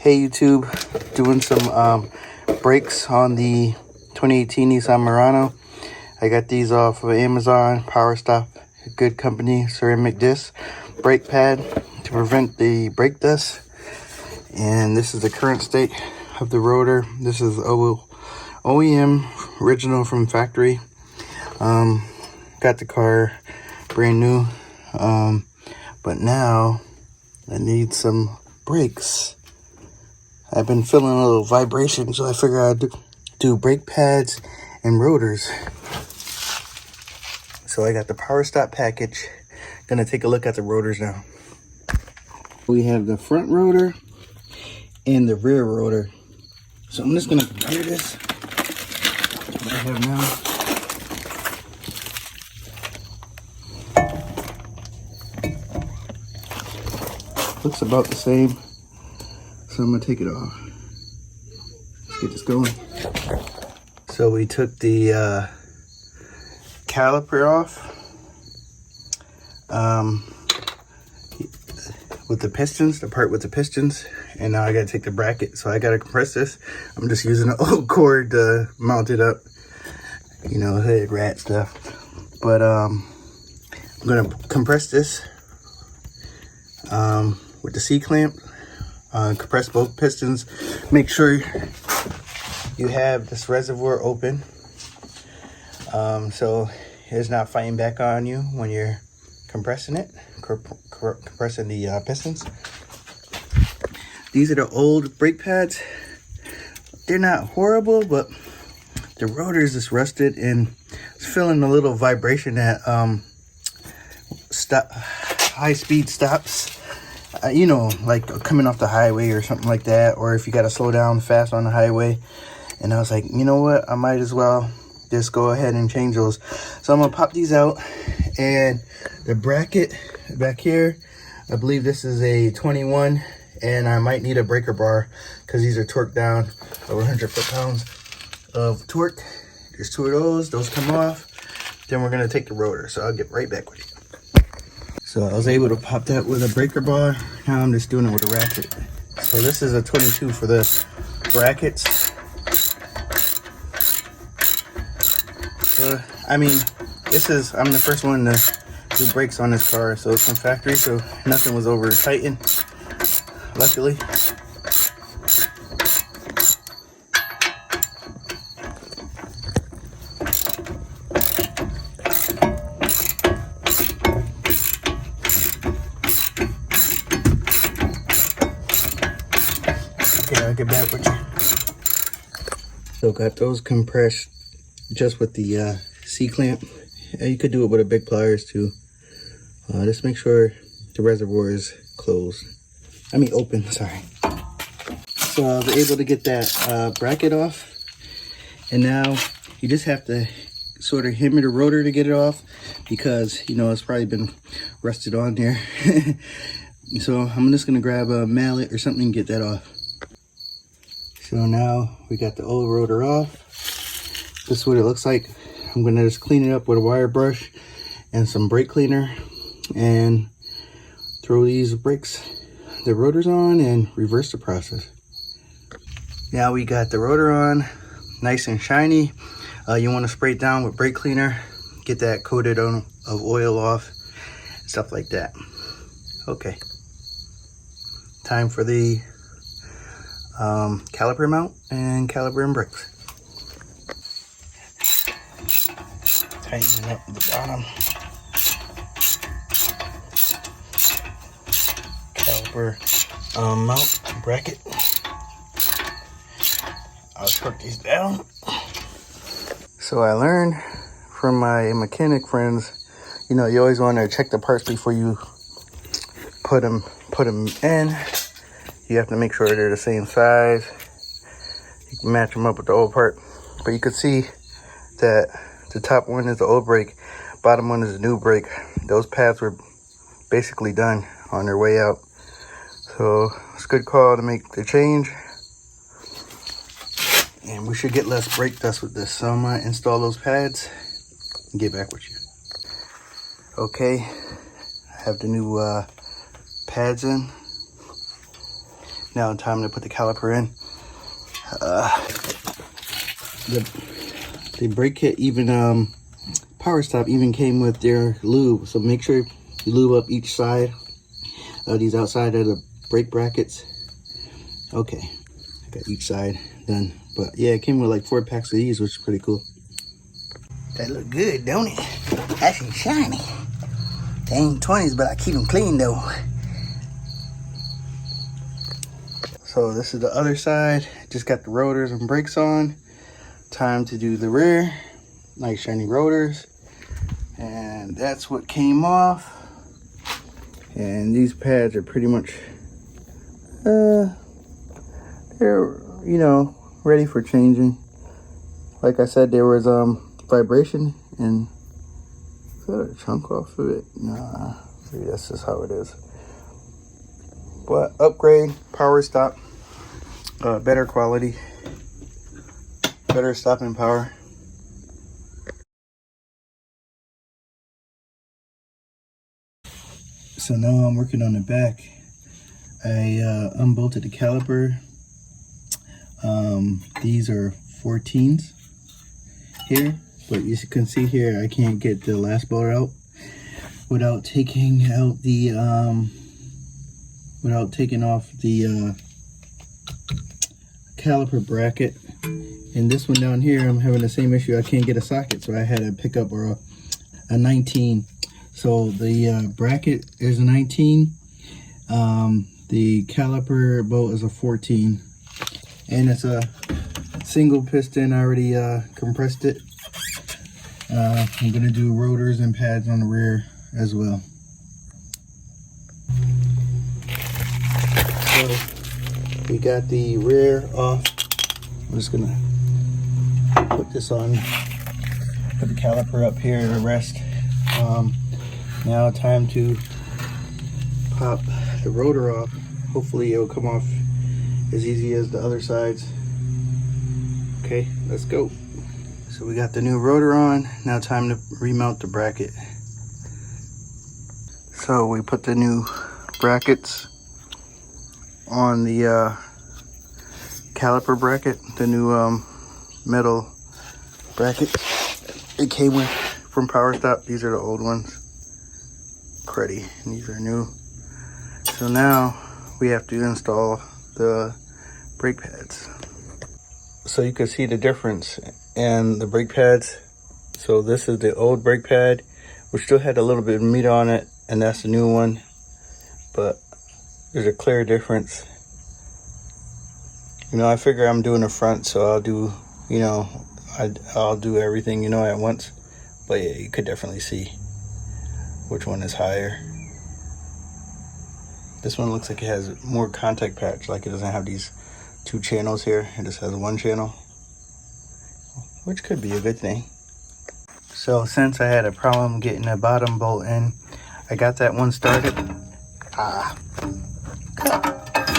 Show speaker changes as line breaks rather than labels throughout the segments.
Hey YouTube, doing some brakes on the 2018 Nissan Murano. I got these off of Amazon, Powerstop, a good company, ceramic disc brake pad to prevent the brake dust. And this is the current state of the rotor. This is OEM, original from factory. Got the car brand new, but now I need some brakes. I've been feeling a little vibration, so I figured I'd do brake pads and rotors. So I got the Powerstop package. Gonna take a look at the rotors now. We have the front rotor and the rear rotor. So I'm just gonna compare this what I have now. Looks about the same. So I'm gonna take it off. Let's get this going. So we took the caliper off with the pistons, the part with the pistons, and now I gotta take the bracket. So I gotta compress this. I'm just using an old cord to mount it up, you know, hood rat stuff. But I'm gonna compress this with the C-clamp. Compress both pistons. Make sure you have this reservoir open, so it's not fighting back on you when you're compressing it, compressing the pistons. These are the old brake pads. They're not horrible, but the rotor is just rusted and it's feeling a little vibration at high speed stops. You know, like coming off the highway or something like that, or if you got to slow down fast on the highway. And I was like, you know what, I might as well just go ahead and change those. So I'm gonna pop these out, and the bracket back here, I believe this is a 21, and I might need a breaker bar because these are torqued down over 100 foot-pounds of torque. There's two of those come off. Then we're gonna take the rotor, so I'll get right back with you. So I was able to pop that with a breaker bar. Now I'm just doing it with a ratchet. So this is a 22 for the brackets. I mean, I'm the first one to do brakes on this car, so it's from factory, so nothing was over tightened, luckily. Okay, I'll get back with you. So got those compressed just with the C-clamp. You could do it with a big pliers too. Just make sure the reservoir is closed. I mean open, sorry. So I was able to get that bracket off. And now you just have to sort of hammer the rotor to get it off, because, you know, it's probably been rusted on there. So I'm just gonna grab a mallet or something and get that off. So now we got the old rotor off. This is what it looks like. I'm gonna just clean it up with a wire brush and some brake cleaner and throw these brakes, the rotors on, and reverse the process. Now we got the rotor on, nice and shiny. You want to spray it down with brake cleaner, get that coated of oil off, stuff like that. Okay, time for the caliper mount and caliper and brakes. Tighten up the bottom. Caliper mount bracket. I'll torque these down. So I learned from my mechanic friends, you know, you always want to check the parts before you put them in. You have to make sure they're the same size. You can match them up with the old part, but you can see that the top one is the old brake, bottom one is the new brake. Those pads were basically done on their way out. So it's a good call to make the change. And we should get less brake dust with this. So I'm gonna install those pads and get back with you. Okay, I have the new pads in. Now time to put the caliper in. The brake kit even Powerstop even came with their lube, so make sure you lube up each side of these outside of the brake brackets. Okay, I got each side done, but yeah, it came with like 4 packs of these, which is pretty cool. That look good, don't it? Actually shiny. They ain't 20s, but I keep them clean though. So this is the other side. Just got the rotors and brakes on. Time to do the rear. Nice shiny rotors. And that's what came off. And these pads are pretty much, they're, you know, ready for changing. Like I said, there was vibration and is that a chunk off of it? Nah, see, that's just how it is. But upgrade, Powerstop, better quality, better stopping power. So now I'm working on the back. I unbolted the caliper. These are 14s here, but you can see here I can't get the last bolt out without taking out the without taking off the caliper bracket. And this one down here, I'm having the same issue. I can't get a socket, so I had to pick up a 19. So the bracket is a 19. The caliper bolt is a 14, and it's a single piston. I already compressed it. I'm gonna do rotors and pads on the rear as well. So we got the rear off. I'm just gonna put this on, put the caliper up here to rest. Now time to pop the rotor off. Hopefully it'll come off as easy as the other sides. Okay, let's go. So we got the new rotor on. Now time to remount the bracket. So we put the new brackets on the caliper bracket, the new metal bracket it came with from Powerstop. These are the old ones, cruddy, and these are new. So now we have to install the brake pads. So you can see the difference in the brake pads. So this is the old brake pad, which still had a little bit of meat on it, and that's the new one, but there's a clear difference. You know, I figure I'm doing the front, so I'll do, you know, I'll do everything, you know, at once. But yeah, you could definitely see which one is higher. This one looks like it has more contact patch, like it doesn't have these 2 channels here. It just has 1 channel, which could be a good thing. So since I had a problem getting the bottom bolt in, I got that one started.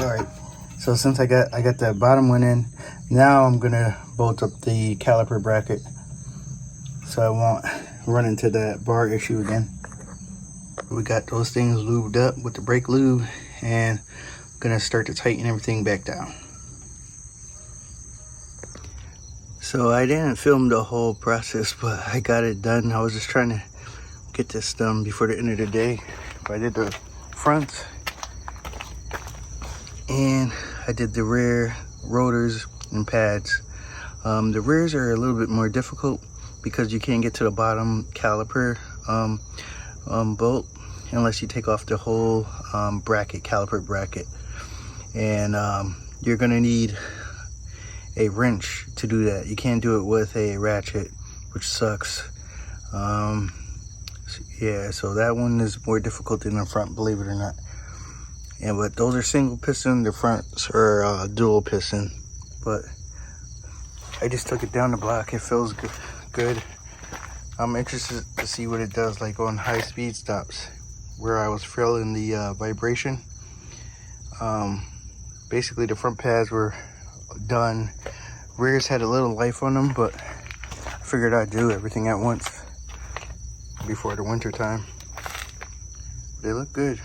Alright. So since I got the bottom one in, now I'm gonna bolt up the caliper bracket so I won't run into that bar issue again. We got those things lubed up with the brake lube, and I'm gonna start to tighten everything back down. So I didn't film the whole process, but I got it done. I was just trying to get this done before the end of the day. But I did the front and I did the rear rotors and pads. The rears are a little bit more difficult because you can't get to the bottom caliper bolt unless you take off the whole bracket, caliper bracket. And you're gonna need a wrench to do that. You can't do it with a ratchet, which sucks. Yeah, so that one is more difficult than the front, believe it or not. And but those are single piston, the fronts are dual piston. But I just took it down the block. It feels good. I'm interested to see what it does like on high speed stops where I was feeling the vibration. Basically the front pads were done. Rears had a little life on them, but I figured I'd do everything at once before the winter time. They look good.